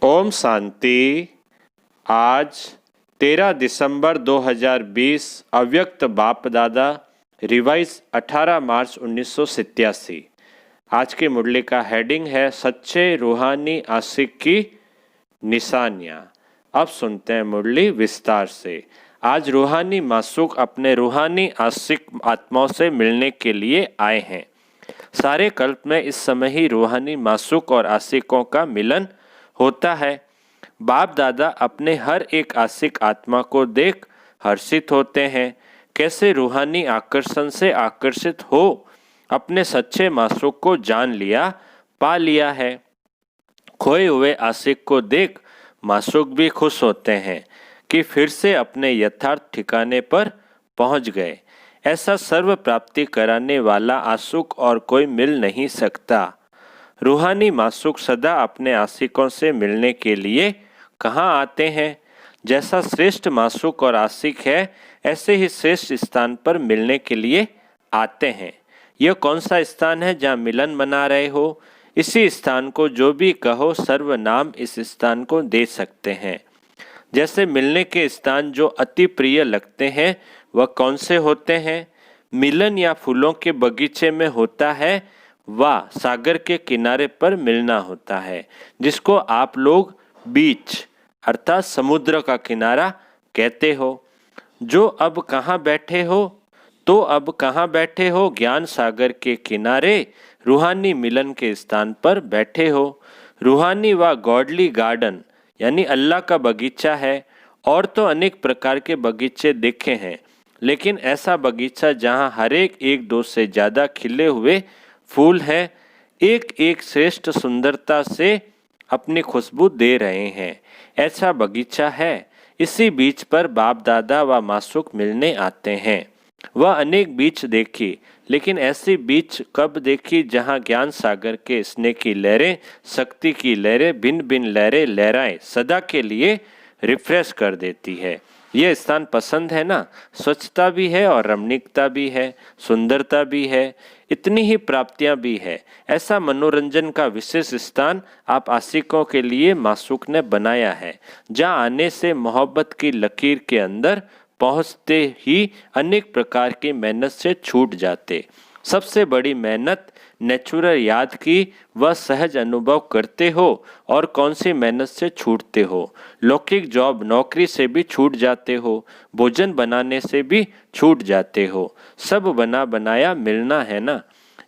ओम शांति। आज 13 दिसंबर 2020 अव्यक्त बाप दादा रिवाइज 18 मार्च 1987। आज की मुरली का हेडिंग है सच्चे रूहानी आशिक की निशानियाँ। अब सुनते हैं मुरली विस्तार से। आज रूहानी मासूक अपने रूहानी आशिक आत्माओं से मिलने के लिए आए हैं। सारे कल्प में इस समय ही रूहानी मासूक और आशिकों का मिलन होता है। बाप दादा अपने हर एक आशिक आत्मा को देख हर्षित होते हैं। कैसे रूहानी आकर्षण से आकर्षित हो अपने सच्चे मासूक को जान लिया, पा लिया है। खोए हुए आशिक को देख मासूक भी खुश होते हैं कि फिर से अपने यथार्थ ठिकाने पर पहुंच गए। ऐसा सर्व प्राप्ति कराने वाला आशिक और कोई मिल नहीं सकता। रूहानी मासूक सदा अपने आशिकों से मिलने के लिए कहाँ आते हैं? जैसा श्रेष्ठ मासूक और आशिक है, ऐसे ही श्रेष्ठ स्थान पर मिलने के लिए आते हैं। यह कौन सा स्थान है जहाँ मिलन मना रहे हो? इसी स्थान को जो भी कहो सर्वनाम इस स्थान को दे सकते हैं। जैसे मिलने के स्थान जो अति प्रिय लगते हैं, वह कौन से होते हैं? मिलन या फूलों के बगीचे में होता है, व सागर के किनारे पर मिलना होता है, जिसको आप लोग बीच अर्थात समुद्र का किनारा कहते हो। जो अब कहाँ बैठे हो? तो अब कहाँ बैठे हो? ज्ञान सागर के किनारे रूहानी मिलन के स्थान पर बैठे हो। रूहानी व गॉडली गार्डन यानी अल्लाह का बगीचा है। और तो अनेक प्रकार के बगीचे देखे हैं, लेकिन ऐसा बगीचा जहाँ हर एक दो से ज़्यादा खिले हुए फूल हैं, एक एक श्रेष्ठ सुंदरता से अपनी खुशबू दे रहे हैं, ऐसा बगीचा है। इसी बीच पर बाप दादा व मासूक मिलने आते हैं। वह अनेक बीच देखी, लेकिन ऐसी बीच कब देखी जहाँ ज्ञान सागर के स्नेह की लहरें, शक्ति की लहरें, भिन्न भिन्न लहरें लहराएं सदा के लिए रिफ्रेश कर देती है। यह स्थान पसंद है ना? स्वच्छता भी है और रमणीकता भी है, सुंदरता भी है, इतनी ही प्राप्तियां भी है। ऐसा मनोरंजन का विशेष स्थान आप आशिकों के लिए मासूक ने बनाया है, जहाँ आने से मोहब्बत की लकीर के अंदर पहुँचते ही अनेक प्रकार की मेहनत से छूट जाते। सबसे बड़ी मेहनत नेचुरल याद की वह सहज अनुभव करते हो। और कौन सी मेहनत से छूटते हो? लौकिक जॉब नौकरी से भी छूट जाते हो, भोजन बनाने से भी छूट जाते हो। सब बना बनाया मिलना है ना?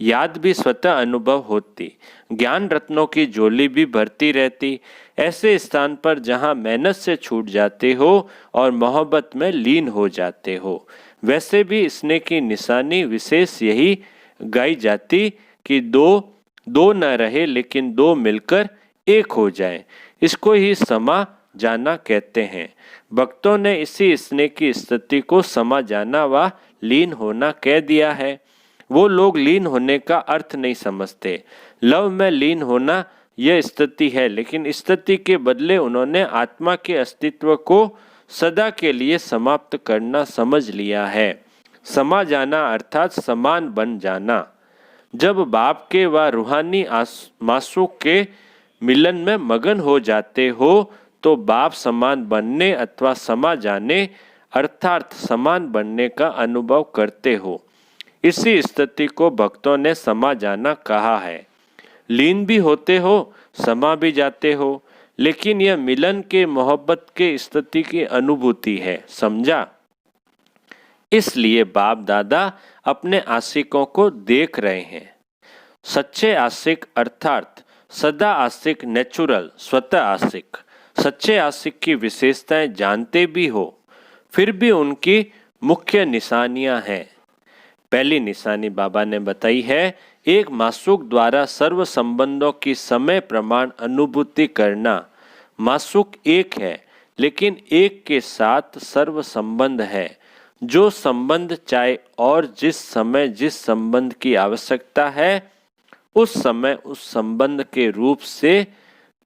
याद भी स्वतः अनुभव होती, ज्ञान रत्नों की झोली भी भरती रहती। ऐसे स्थान पर जहाँ मेहनत से छूट जाते हो और मोहब्बत में लीन हो जाते हो। वैसे भी स्नेह की निशानी विशेष यही गाई जाती कि दो दो न रहे, लेकिन दो मिलकर एक हो जाए। इसको ही समा जाना कहते हैं। भक्तों ने इसी स्नेह की स्थिति को समा जाना व लीन होना कह दिया है। वो लोग लीन होने का अर्थ नहीं समझते। लव में लीन होना यह स्थिति है, लेकिन स्थिति के बदले उन्होंने आत्मा के अस्तित्व को सदा के लिए समाप्त करना समझ लिया है। समा जाना अर्थात समान बन जाना। जब बाप के व रूहानी मासूक के मिलन में मगन हो जाते हो, तो बाप समान बनने अथवा समा जाने अर्थात समान बनने का अनुभव करते हो। इसी स्थिति को भक्तों ने समा जाना कहा है। लीन भी होते हो, समा भी जाते हो, लेकिन यह मिलन के मोहब्बत के स्थिति की अनुभूति है। समझा? इसलिए बाप दादा अपने आशिकों को देख रहे हैं। सच्चे आशिक अर्थात सदा आशिक, नेचुरल स्वतः आशिक। सच्चे आशिक की विशेषताएं जानते भी हो, फिर भी उनकी मुख्य निशानियां हैं। पहली निशानी बाबा ने बताई है, एक मासूक द्वारा सर्व संबंधों की समय प्रमाण अनुभूति करना। मासूक एक है, लेकिन एक के साथ सर्व संबंध है। जो संबंध चाहे और जिस समय जिस संबंध की आवश्यकता है, उस समय उस संबंध के रूप से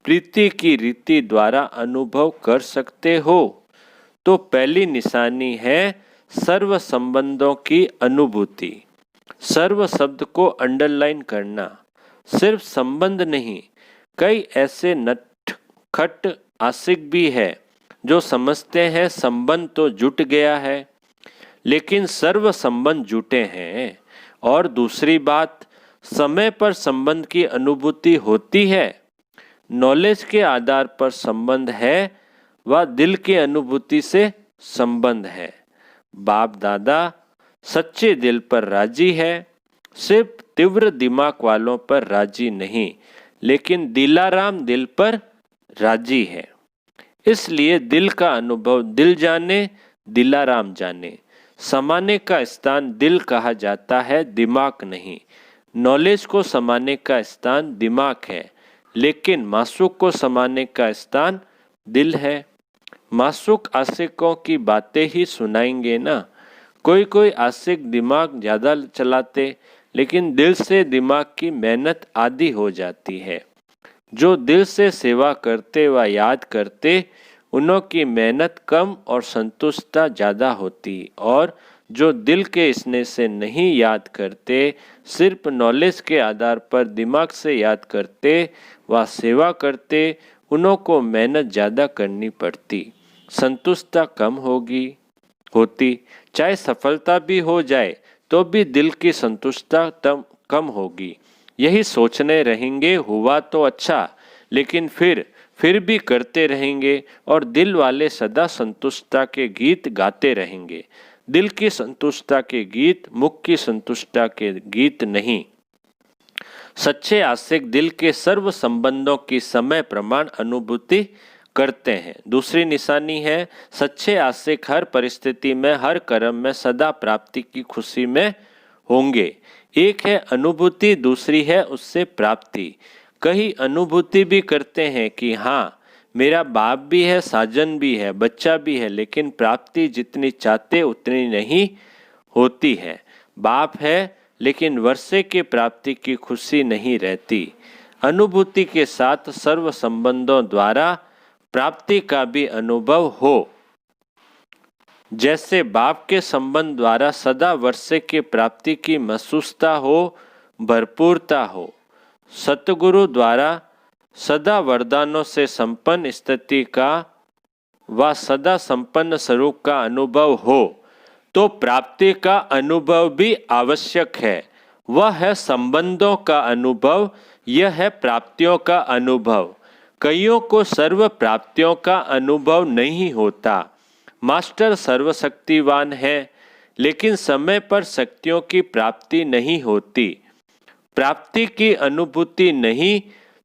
प्रीति की रीति द्वारा अनुभव कर सकते हो। तो पहली निशानी है सर्व संबंधों की अनुभूति। सर्व शब्द को अंडरलाइन करना। सिर्फ संबंध नहीं, कई ऐसे खट आशिक भी है जो समझते हैं संबंध तो जुट गया है, लेकिन सर्व संबंध जुटे हैं। और दूसरी बात, समय पर संबंध की अनुभूति होती है। नॉलेज के आधार पर संबंध है व दिल की अनुभूति से संबंध है। बाप दादा सच्चे दिल पर राजी है, सिर्फ तीव्र दिमाग वालों पर राजी नहीं, लेकिन दिलाराम दिल पर राजी है। इसलिए दिल का अनुभव दिल जाने, दिलाराम जाने। समाने का स्थान दिल कहा जाता है, दिमाग नहीं। नॉलेज को समाने का स्थान दिमाग है, लेकिन मासूक को समाने का स्थान दिल है। मासूक आशिकों की बातें ही सुनाएंगे ना। कोई कोई आशिक दिमाग ज़्यादा चलाते, लेकिन दिल से दिमाग की मेहनत आधी हो जाती है। जो दिल से सेवा करते व याद करते, उनों की मेहनत कम और संतुष्टता ज़्यादा होती, और जो दिल के स्नेह से नहीं याद करते, सिर्फ नॉलेज के आधार पर दिमाग से याद करते व सेवा करते, उनों को मेहनत ज़्यादा करनी पड़ती, संतुष्टता कम होती। चाहे सफलता भी हो जाए तो भी दिल की संतुष्टता कम होगी। यही सोचने रहेंगे हुआ तो अच्छा, लेकिन फिर भी करते रहेंगे, और दिल वाले सदा संतुष्टता के गीत गाते रहेंगे। दिल की संतुष्टता के गीत, मुख की संतुष्टता के गीत नहीं। सच्चे आशिक दिल के सर्व संबंधों की समय प्रमाण अनुभूति करते हैं। दूसरी निशानी है, सच्चे आशिक हर परिस्थिति में, हर कर्म में सदा प्राप्ति की खुशी में होंगे। एक है अनुभूति, दूसरी है उससे प्राप्ति। कई अनुभूति भी करते हैं कि हाँ, मेरा बाप भी है, साजन भी है, बच्चा भी है, लेकिन प्राप्ति जितनी चाहते उतनी नहीं होती है। बाप है, लेकिन वर्षे के प्राप्ति की खुशी नहीं रहती। अनुभूति के साथ सर्व संबंधों द्वारा प्राप्ति का भी अनुभव हो। जैसे बाप के संबंध द्वारा सदा वर्षे के प्राप्ति की महसूसता हो, भरपूरता हो। सतगुरु द्वारा सदा वरदानों से संपन्न स्थिति का व सदा संपन्न स्वरूप का अनुभव हो, तो प्राप्ति का अनुभव भी आवश्यक है। वह है संबंधों का अनुभव, यह है प्राप्तियों का अनुभव। कईयों को सर्व प्राप्तियों का अनुभव नहीं होता। मास्टर सर्वशक्तिवान है, लेकिन समय पर शक्तियों की प्राप्ति नहीं होती। प्राप्ति की अनुभूति नहीं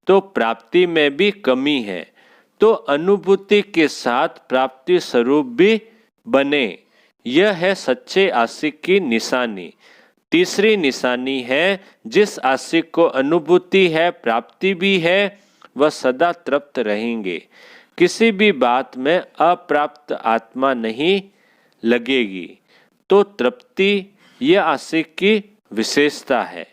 तो प्राप्ति में भी कमी है, तो अनुभूति के साथ प्राप्ति स्वरूप भी बने। यह है सच्चे आशिक की निशानी। तीसरी निशानी है, जिस आशिक को अनुभूति है, प्राप्ति भी है, वह सदा तृप्त रहेंगे। किसी भी बात में अप्राप्त आत्मा नहीं लगेगी। तो तृप्ति यह आशिक की विशेषता है।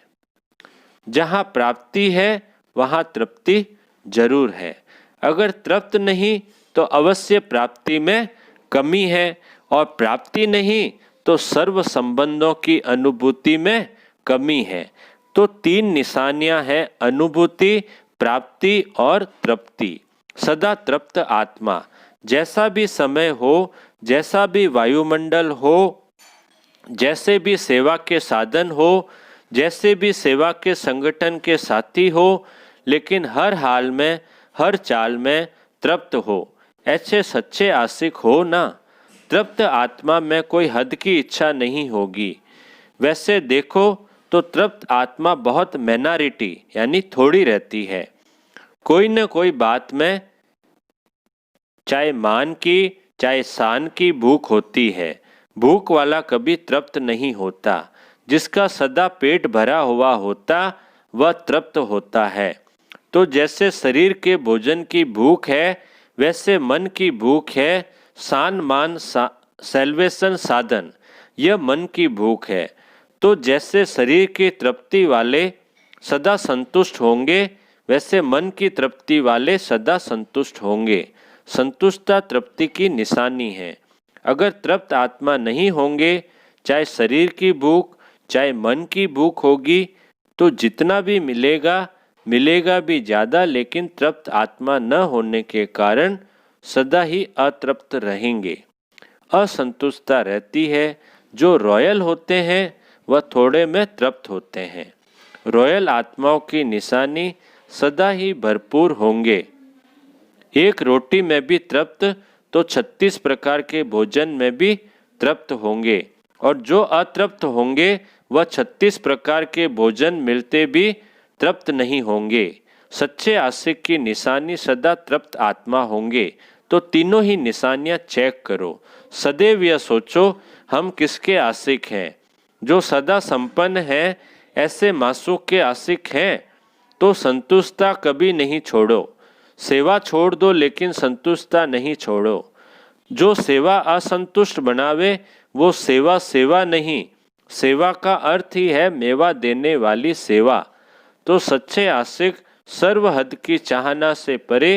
जहाँ प्राप्ति है वहाँ तृप्ति जरूर है। अगर तृप्त नहीं तो अवश्य प्राप्ति में कमी है, और प्राप्ति नहीं तो सर्व संबंधों की अनुभूति में कमी है। तो तीन निशानियां हैं, अनुभूति, प्राप्ति और तृप्ति। सदा तृप्त आत्मा, जैसा भी समय हो, जैसा भी वायुमंडल हो, जैसे भी सेवा के साधन हो, जैसे भी सेवा के संगठन के साथी हो, लेकिन हर हाल में, हर चाल में तृप्त हो। ऐसे सच्चे आशिक हो ना। तृप्त आत्मा में कोई हद की इच्छा नहीं होगी। वैसे देखो तो तृप्त आत्मा बहुत माइनॉरिटी यानी थोड़ी रहती है। कोई न कोई बात में चाहे मान की चाहे शान की भूख होती है। भूख वाला कभी तृप्त नहीं होता। जिसका सदा पेट भरा हुआ होता वह तृप्त होता है। तो जैसे शरीर के भोजन की भूख है, वैसे मन की भूख है। सान मान सैल्वेशन साधन, यह मन की भूख है। तो जैसे शरीर की तृप्ति वाले सदा संतुष्ट होंगे, वैसे मन की तृप्ति वाले सदा संतुष्ट होंगे। संतुष्टता तृप्ति की निशानी है। अगर तृप्त आत्मा नहीं होंगे, चाहे शरीर की भूख चाहे मन की भूख होगी, तो जितना भी मिलेगा मिलेगा भी ज़्यादा, लेकिन तृप्त आत्मा न होने के कारण सदा ही अतृप्त रहेंगे। असंतुष्टता रहती है। जो रॉयल होते हैं वह थोड़े में तृप्त होते हैं। रॉयल आत्माओं की निशानी सदा ही भरपूर होंगे। एक रोटी में भी तृप्त तो 36 प्रकार के भोजन में भी तृप्त होंगे, और जो अतृप्त होंगे वह 36 प्रकार के भोजन मिलते भी तृप्त नहीं होंगे। सच्चे आशिक की निशानी सदा तृप्त आत्मा होंगे। तो तीनों ही निशानियां चेक करो। सदैव यह सोचो हम किसके आशिक हैं। जो सदा संपन्न है ऐसे मासूक के आशिक हैं। तो संतुष्टता कभी नहीं छोड़ो। सेवा छोड़ दो लेकिन संतुष्टता नहीं छोड़ो। जो सेवा असंतुष्ट बनावे वो सेवा सेवा नहीं। सेवा का अर्थ ही है मेवा देने वाली सेवा। तो सच्चे आशिक सर्वहद की चाहना से परे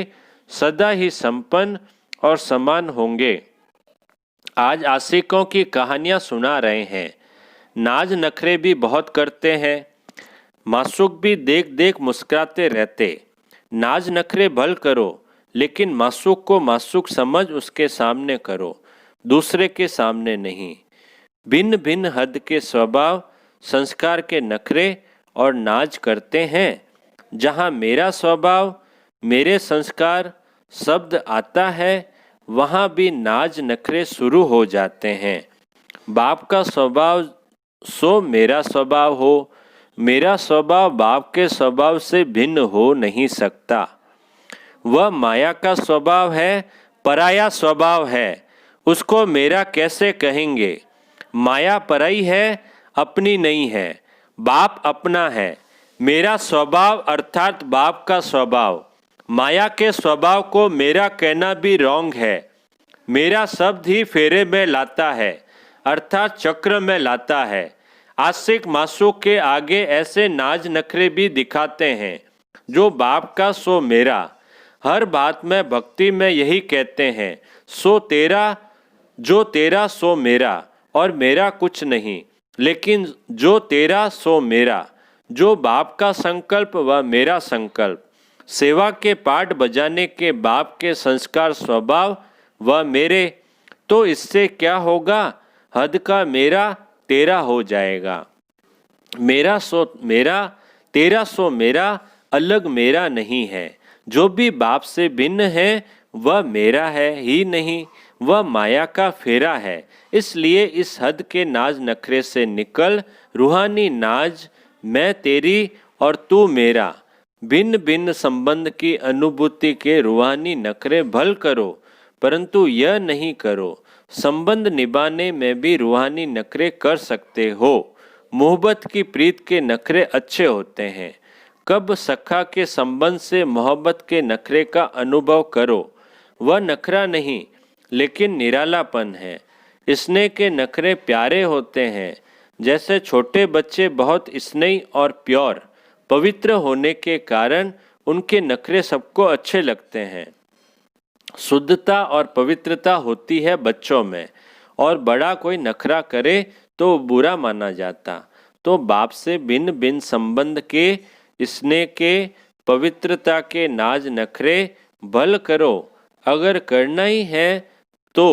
सदा ही संपन्न और समान होंगे। आज आशिकों की कहानियां सुना रहे हैं। नाज नखरे भी बहुत करते हैं। मासूक भी देख देख मुस्कुराते रहते। नाज नखरे भल करो, लेकिन मासूक को मासूक समझ उसके सामने करो, दूसरे के सामने नहीं। भिन्न भिन्न हद के स्वभाव, संस्कार के नखरे और नाज करते हैं। जहाँ मेरा स्वभाव, मेरे संस्कार शब्द आता है, वहाँ भी नाज नखरे शुरू हो जाते हैं। बाप का स्वभाव सो मेरा स्वभाव हो। मेरा स्वभाव बाप के स्वभाव से भिन्न हो नहीं सकता। वह माया का स्वभाव है, पराया स्वभाव है। उसको मेरा कैसे कहेंगे। माया पराई है, अपनी नहीं है। बाप अपना है। मेरा स्वभाव अर्थात बाप का स्वभाव। माया के स्वभाव को मेरा कहना भी रॉन्ग है। मेरा शब्द ही फेरे में लाता है, अर्थात चक्र में लाता है। आशिक मासूक के आगे ऐसे नाज नखरे भी दिखाते हैं। जो बाप का सो मेरा। हर बात में भक्ति में यही कहते हैं, सो तेरा, जो तेरा सो मेरा, और मेरा कुछ नहीं। लेकिन जो तेरा सो मेरा। जो बाप का संकल्प वह मेरा संकल्प। सेवा के पाठ बजाने के बाप के संस्कार स्वभाव वह मेरे। तो इससे क्या होगा। हद का मेरा तेरा हो जाएगा। मेरा सो मेरा, तेरा सो मेरा, अलग मेरा नहीं है। जो भी बाप से भिन्न है वह मेरा है ही नहीं, वह माया का फेरा है। इसलिए इस हद के नाज नखरे से निकल रूहानी नाज, मैं तेरी और तू मेरा। भिन्न भिन्न संबंध की अनुभूति के रूहानी नखरे भल करो, परंतु यह नहीं करो। संबंध निभाने में भी रूहानी नखरे कर सकते हो। मोहब्बत की प्रीत के नखरे अच्छे होते हैं। कब सखा के संबंध से मोहब्बत के नखरे का अनुभव करो। वह नखरा नहीं लेकिन निरालापन है। स्नेह के नखरे प्यारे होते हैं। जैसे छोटे बच्चे बहुत स्नेही और प्योर पवित्र होने के कारण उनके नखरे सबको अच्छे लगते हैं। शुद्धता और पवित्रता होती है बच्चों में, और बड़ा कोई नखरा करे तो बुरा माना जाता। तो बाप से भिन्न भिन्न संबंध के, स्नेह के, पवित्रता के नाज नखरे भल करो। अगर करना ही है तो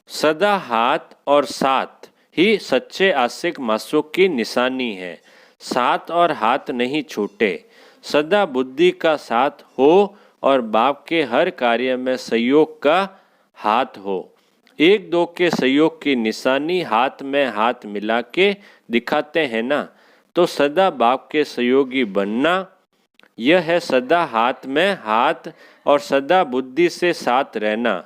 सदा हाथ और साथ ही सच्चे आशिक मासूक की निशानी है। साथ और हाथ नहीं छूटे। सदा बुद्धि का साथ हो और बाप के हर कार्य में सहयोग का हाथ हो। एक दो के सहयोग की निशानी हाथ में हाथ मिला के दिखाते हैं ना। तो सदा बाप के सहयोगी बनना, यह है सदा हाथ में हाथ और सदा बुद्धि से साथ रहना।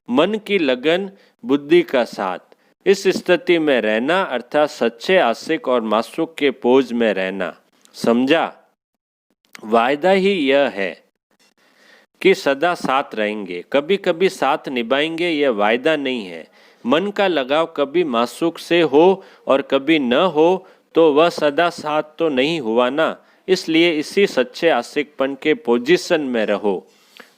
मन की लगन, बुद्धि का साथ। इस स्थिति में रहना अर्थात सच्चे आशिक और मासूक के पोज में रहना। समझा। वायदा ही यह है कि सदा साथ रहेंगे, कभी कभी साथ निभाएंगे, यह वायदा नहीं है। मन का लगाव कभी मासूक से हो और कभी न हो तो वह सदा साथ तो नहीं हुआ ना। इसलिए इसी सच्चे आशिकपन के पोजीशन में रहो।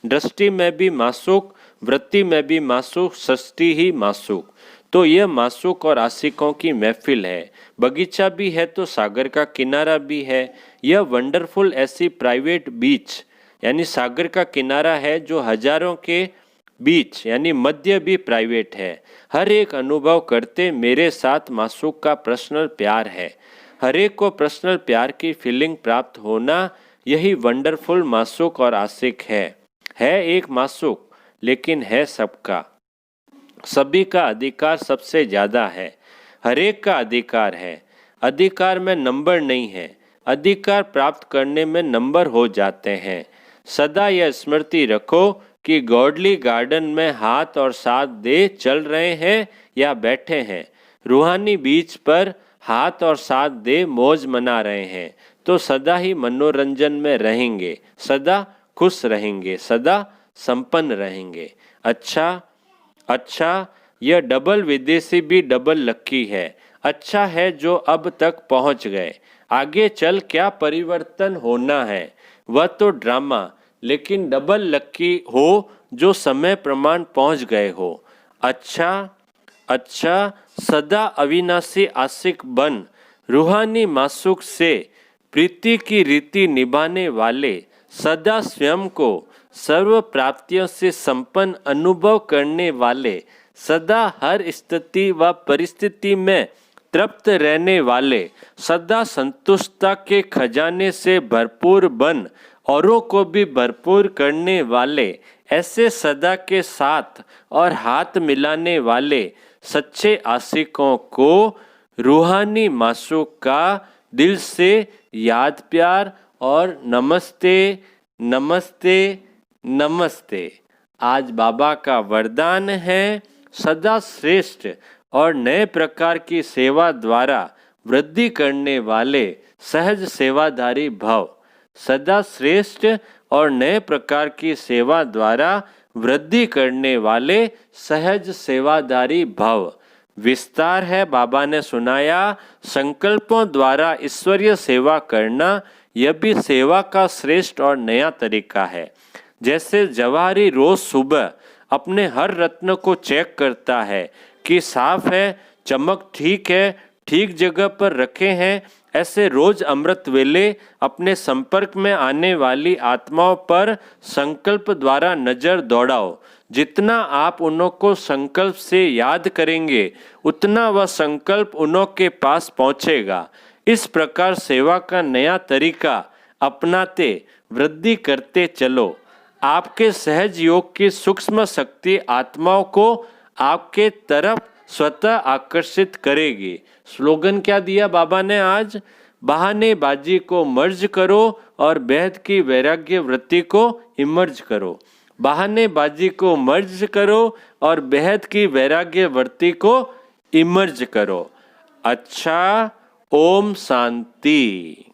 दृष्टि में भी मासूक, वृत्ति में भी मासूक, सृष्टि ही मासूक। तो यह मासूक और आशिकों की महफिल है। बगीचा भी है तो सागर का किनारा भी है। यह वंडरफुल ऐसी प्राइवेट बीच यानी सागर का किनारा है जो हजारों के बीच यानी मध्य भी प्राइवेट है। हर एक अनुभव करते मेरे साथ मासूक का पर्सनल प्यार है। हर एक को पर्सनल प्यार की फीलिंग प्राप्त होना यही वंडरफुल मासूक और आशिक है एक मासूक लेकिन है सबका। सभी का अधिकार सबसे ज़्यादा है। हर एक का अधिकार है। अधिकार में नंबर नहीं है। अधिकार प्राप्त करने में नंबर हो जाते हैं। सदा यह स्मृति रखो कि गॉडली गार्डन में हाथ और साथ दे चल रहे हैं या बैठे हैं, रूहानी बीच पर हाथ और साथ दे मौज मना रहे हैं, तो सदा ही मनोरंजन में रहेंगे, सदा खुश रहेंगे, सदा संपन्न रहेंगे। अच्छा, यह डबल विदेशी भी डबल लक्की है। अच्छा है जो अब तक पहुंच गए। आगे चल क्या परिवर्तन होना है वह तो ड्रामा, लेकिन डबल लक्की हो जो समय प्रमाण पहुंच गए हो। अच्छा, सदा अविनाशी आशिक बन, रूहानी मासूक से प्रीति की रीति निभाने वाले, सदा स्वयं को सर्व प्राप्तियों से संपन्न अनुभव करने वाले, सदा हर स्थिति व परिस्थिति में तृप्त रहने वाले, सदा संतुष्टता के खजाने से भरपूर बन औरों को भी भरपूर करने वाले, ऐसे सदा के साथ और हाथ मिलाने वाले सच्चे आशिकों को रूहानी मासूक का दिल से याद प्यार और नमस्ते नमस्ते नमस्ते। आज बाबा का वरदान है सदा श्रेष्ठ और नए प्रकार की सेवा द्वारा वृद्धि करने वाले सहज सेवाधारी भव। सदा श्रेष्ठ और नए प्रकार की सेवा द्वारा वृद्धि करने वाले सहज सेवाधारी भव। विस्तार है बाबा ने सुनाया। संकल्पों द्वारा ईश्वरीय सेवा करना यह भी सेवा का श्रेष्ठ और नया तरीका है। जैसे जवाहरी रोज सुबह अपने हर रत्न को चेक करता है कि साफ है, चमक ठीक है, ठीक जगह पर रखे हैं, ऐसे रोज अमृत वेले अपने संपर्क में आने वाली आत्माओं पर संकल्प द्वारा नजर दौड़ाओ। जितना आप उन्हों को संकल्प से याद करेंगे उतना वह संकल्प उन्हों के पास पहुंचेगा। इस प्रकार सेवा का नया तरीका अपनाते वृद्धि करते चलो। आपके सहज योग की सूक्ष्म शक्ति आत्माओं को आपके तरफ स्वतः आकर्षित करेगी। स्लोगन क्या दिया बाबा ने आज? बहानेबाजी को मर्ज करो और बेहद की वैराग्य वृत्ति को इमर्ज करो। बहानेबाजी को मर्ज करो और बेहद की वैराग्य वृत्ति को इमर्ज करो। अच्छा, ओम शांति।